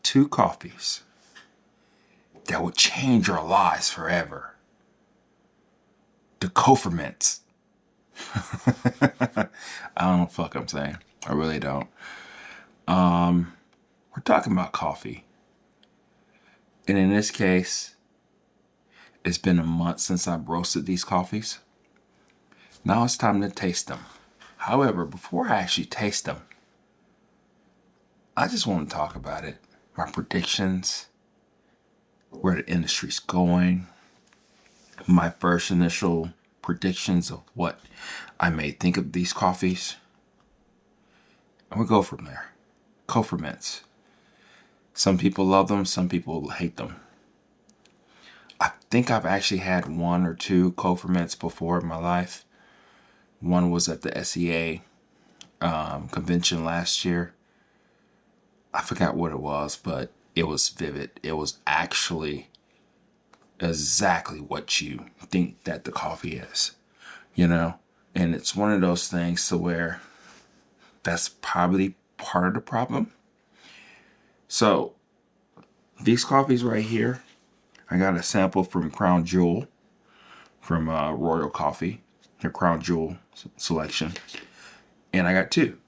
two coffees that will change your lives forever. The Co-Ferments. I don't know what the fuck I'm saying. I really don't. We're talking about coffee. And in this case, it's been a month since I've roasted these coffees. Now it's time to taste them. However, before I actually taste them, I just want to talk about it. My predictions, where the industry's going, my first initial predictions of what I may think of these coffees. And we'll go from there. Co-Ferments. Some people love them, some people hate them. I think I've actually had one or two Co-Ferments before in my life. One was at the SEA convention last year. I forgot what it was, but it was vivid. It was actually exactly what you think that the coffee is, And it's one of those things to where that's probably part of the problem. So these coffees right here, I got a sample from Crown Jewel, from Royal Coffee, their Crown Jewel selection. And I got two.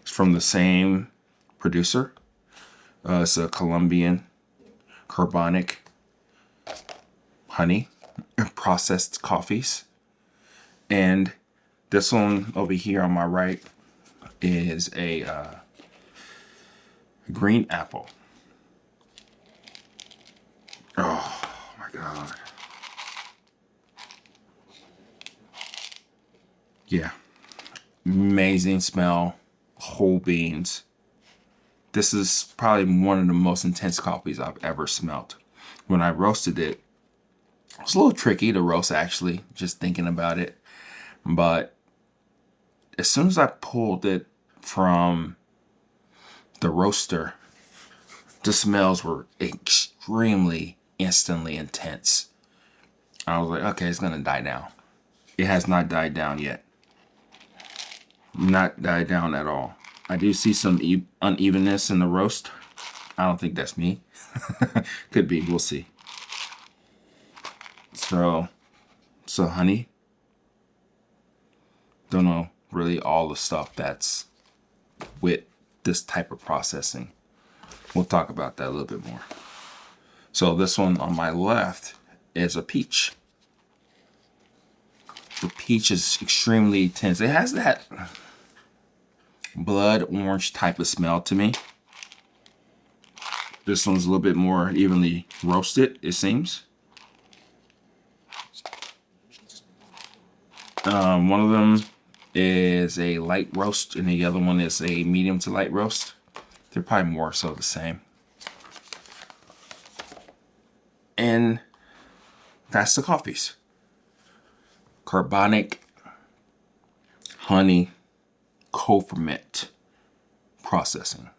It's from the same producer. It's a Colombian carbonic honey processed coffees. And this one over here on my right is a green apple. Oh my God. Yeah. Amazing smell. Whole beans. This is probably one of the most intense coffees I've ever smelt. When I roasted it, it was a little tricky to roast actually, just thinking about it. But as soon as I pulled it from the roaster, the smells were extremely instantly intense. I was like, okay, it's gonna die down. It has not died down yet. Not died down at all. I do see some unevenness in the roast. I don't think that's me. Could be, we'll see. So honey. Don't know really all the stuff that's with this type of processing. We'll talk about that a little bit more. So this one on my left is a peach. The peach is extremely intense. It has that blood orange type of smell to me. This one's a little bit more evenly roasted, it seems. One of them is a light roast and the other one is a medium to light roast. They're probably more so the same. And that's the coffees. Carbonic honey co-ferment processing.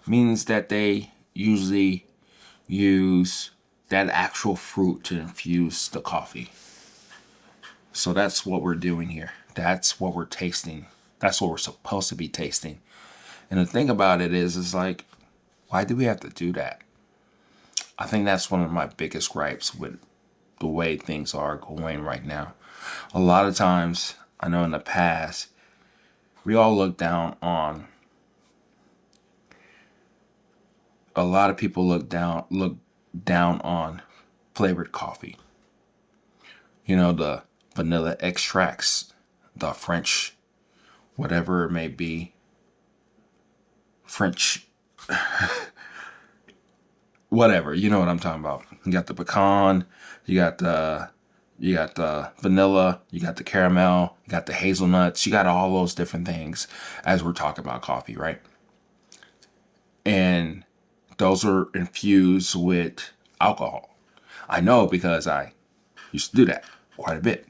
Means that they usually use that actual fruit to infuse the coffee. So that's what we're doing here. That's what we're tasting. That's what we're supposed to be tasting. And the thing about it is like, why do we have to do that? I think that's one of my biggest gripes with the way things are going right now. A lot of times, I know in the past, we all look down on, a lot of people look down on flavored coffee. The vanilla extracts, the French, whatever it may be, French, whatever, you know what I'm talking about. You got the pecan, you got the vanilla, you got the caramel, you got the hazelnuts, you got all those different things as we're talking about coffee, right? And those are infused with alcohol. I know because I used to do that quite a bit.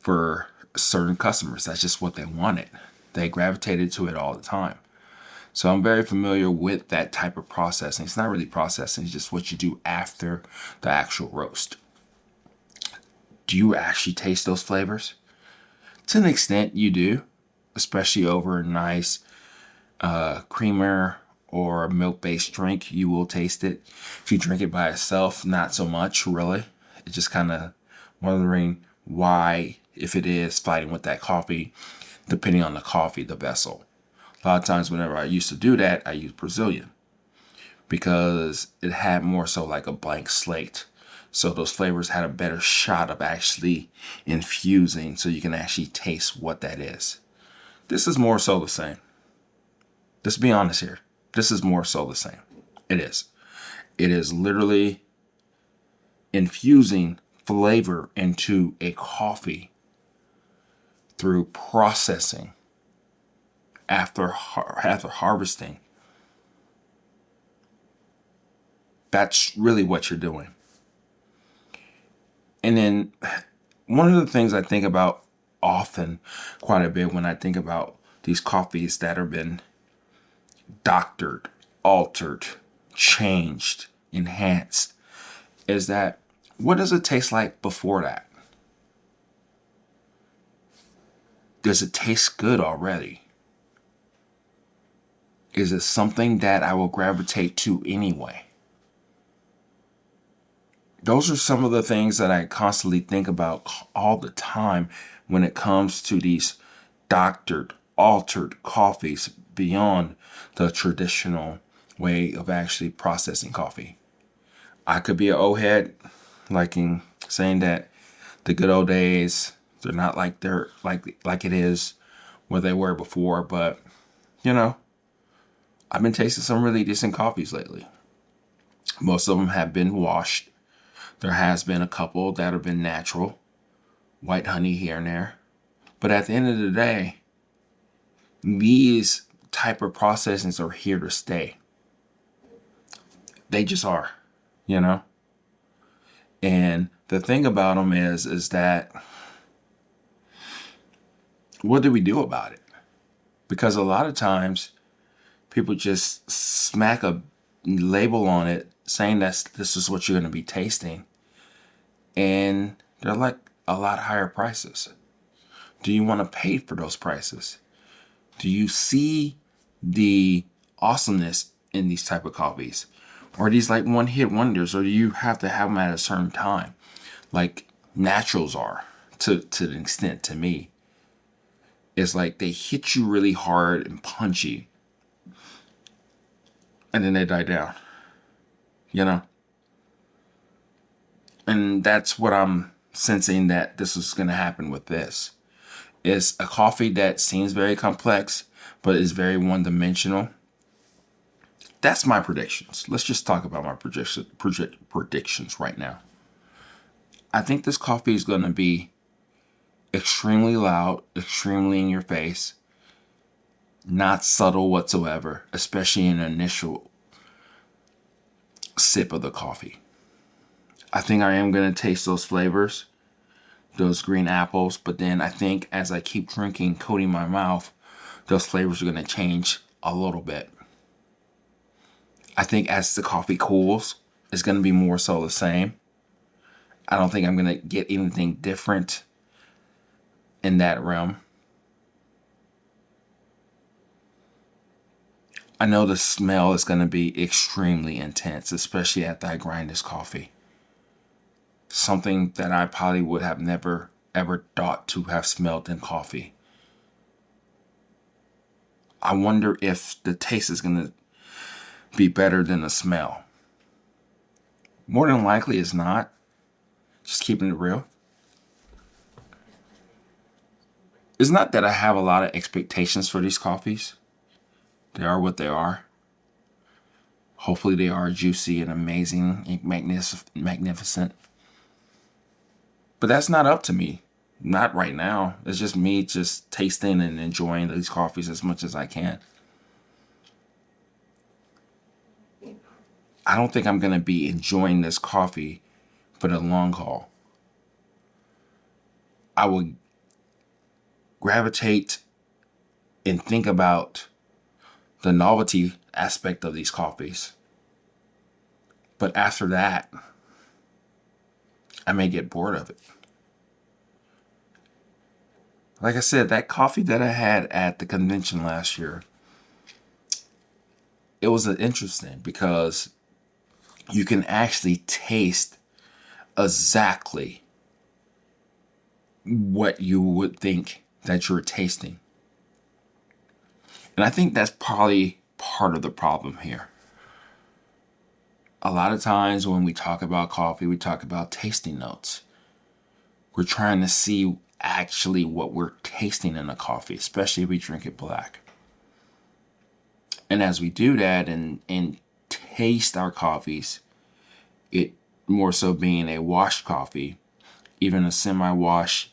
For certain customers, that's just what they wanted. They gravitated to it all the time. So I'm very familiar with that type of processing. It's not really processing, it's just what you do after the actual roast. Do you actually taste those flavors? To an extent, you do, especially over a nice creamer or milk-based drink, you will taste it. If you drink it by itself, not so much, really. It's just kind of wondering why, if it is fighting with that coffee, depending on the coffee, the vessel. A lot of times whenever I used to do that, I used Brazilian because it had more so like a blank slate. So those flavors had a better shot of actually infusing so you can actually taste what that is. This is more so the same. Let's be honest here. This is more so the same. It is. It is literally infusing flavor into a coffee through processing after harvesting. That's really what you're doing. And then one of the things I think about often, quite a bit, when I think about these coffees that have been doctored, altered, changed, enhanced, is that what does it taste like before that? Does it taste good already? Is it something that I will gravitate to anyway? Those are some of the things that I constantly think about all the time when it comes to these doctored, altered coffees beyond the traditional way of actually processing coffee. I could be an old head, liking saying that the good old days, they're not like it is what they were before, but you know, I've been tasting some really decent coffees lately. Most of them have been washed. There has been a couple that have been natural, white honey here and there. But at the end of the day, these type of processings are here to stay. They just are, you know? And the thing about them is that what do we do about it? Because a lot of times people just smack a label on it saying that this is what you're going to be tasting. And they're like a lot higher prices. Do you want to pay for those prices? Do you see the awesomeness in these type of coffees? Or are these like one-hit wonders, or do you have to have them at a certain time? Like naturals are, to an extent, to me. It's like they hit you really hard and punchy, and then they die down. You know? And that's what I'm sensing that this is going to happen with this. It's a coffee that seems very complex, but is very one-dimensional. That's my predictions. Let's just talk about my predictions right now. I think this coffee is going to be extremely loud, extremely in your face, not subtle whatsoever, especially in an initial sip of the coffee. I think I am going to taste those flavors, those green apples, but then I think as I keep drinking, coating my mouth, those flavors are going to change a little bit. I think as the coffee cools, it's going to be more so the same. I don't think I'm going to get anything different in that realm. I know the smell is going to be extremely intense, especially after I grind this coffee. Something that I probably would have never, ever thought to have smelled in coffee. I wonder if the taste is going to be better than the smell. More than likely it's not. Just keeping it real. It's not that I have a lot of expectations for these coffees. They are what they are. Hopefully they are juicy and amazing and magnificent. But that's not up to me. Not right now. It's just me just tasting and enjoying these coffees as much as I can. I don't think I'm going to be enjoying this coffee for the long haul. I would gravitate and think about the novelty aspect of these coffees. But after that, I may get bored of it. Like I said, that coffee that I had at the convention last year, it was interesting because you can actually taste exactly what you would think that you're tasting. And I think that's probably part of the problem here. A lot of times when we talk about coffee, we talk about tasting notes. We're trying to see actually what we're tasting in a coffee, especially if we drink it black. And as we do that and taste our coffees, it more so being a washed coffee, even a semi-wash,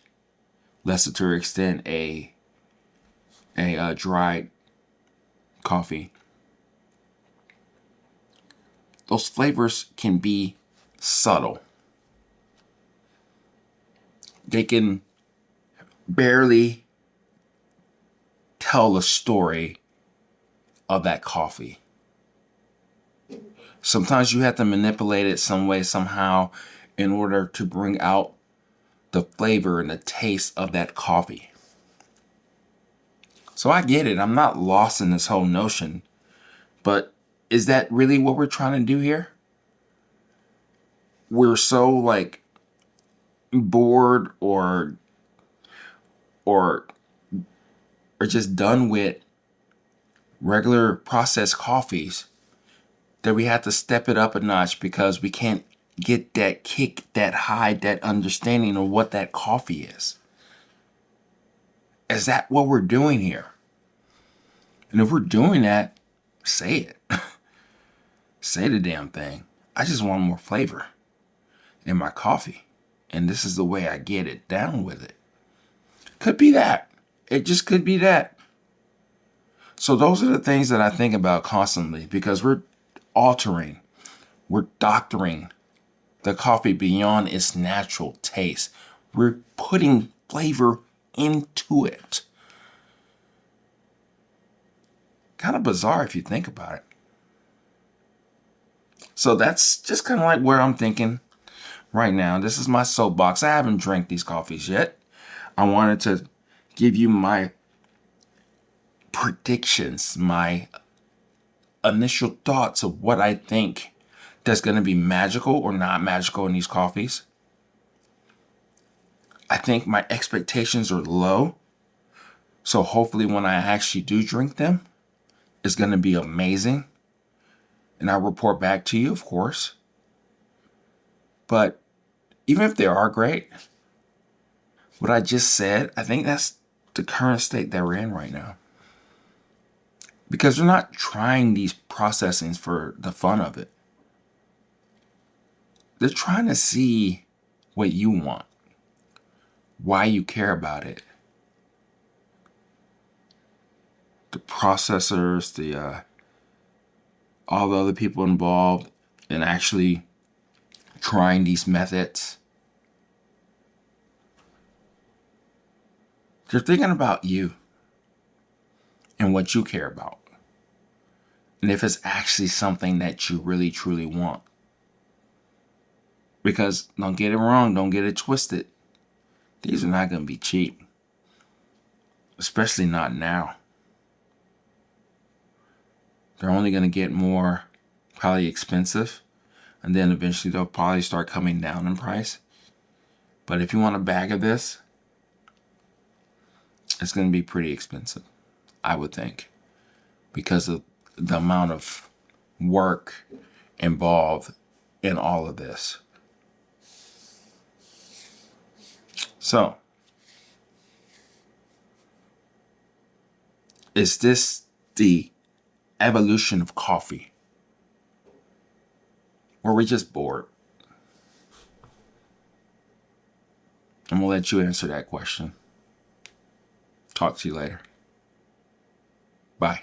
lesser to extent a dried coffee, those flavors can be subtle. They can barely tell the story of that coffee. Sometimes you have to manipulate it some way, somehow, in order to bring out the flavor and the taste of that coffee. So I get it. I'm not lost in this whole notion. But is that really what we're trying to do here? We're so like bored or just done with regular processed coffees that we have to step it up a notch because we can't get that kick, that high, that understanding of what that coffee is. Is that what we're doing here? And if we're doing that, say it. Say the damn thing. I just want more flavor in my coffee. And this is the way I get it down with it. Could be that. It just could be that. So those are the things that I think about constantly because we're altering, we're doctoring the coffee beyond its natural taste. We're putting flavor into it. Kind of bizarre if you think about it. So that's just kind of like where I'm thinking right now. This is my soapbox. I haven't drank these coffees yet. I wanted to give you my predictions, my initial thoughts of what I think that's going to be magical or not magical in these coffees. I think my expectations are low. So hopefully when I actually do drink them, it's going to be amazing. And I'll report back to you, of course. But even if they are great, what I just said, I think that's the current state that we're in right now. Because they're not trying these processings for the fun of it. They're trying to see what you want, why you care about it. The processors, all the other people involved in actually trying these methods. They're thinking about you and what you care about. And if it's actually something that you really, truly want. Because don't get it wrong, don't get it twisted. These are not going to be cheap. Especially not now. They're only going to get more probably expensive. And then eventually they'll probably start coming down in price. But if you want a bag of this, it's going to be pretty expensive, I would think. Because of the amount of work involved in all of this. So, is this the evolution of coffee? Or are we just bored? I'm going to let you answer that question. Talk to you later. Bye.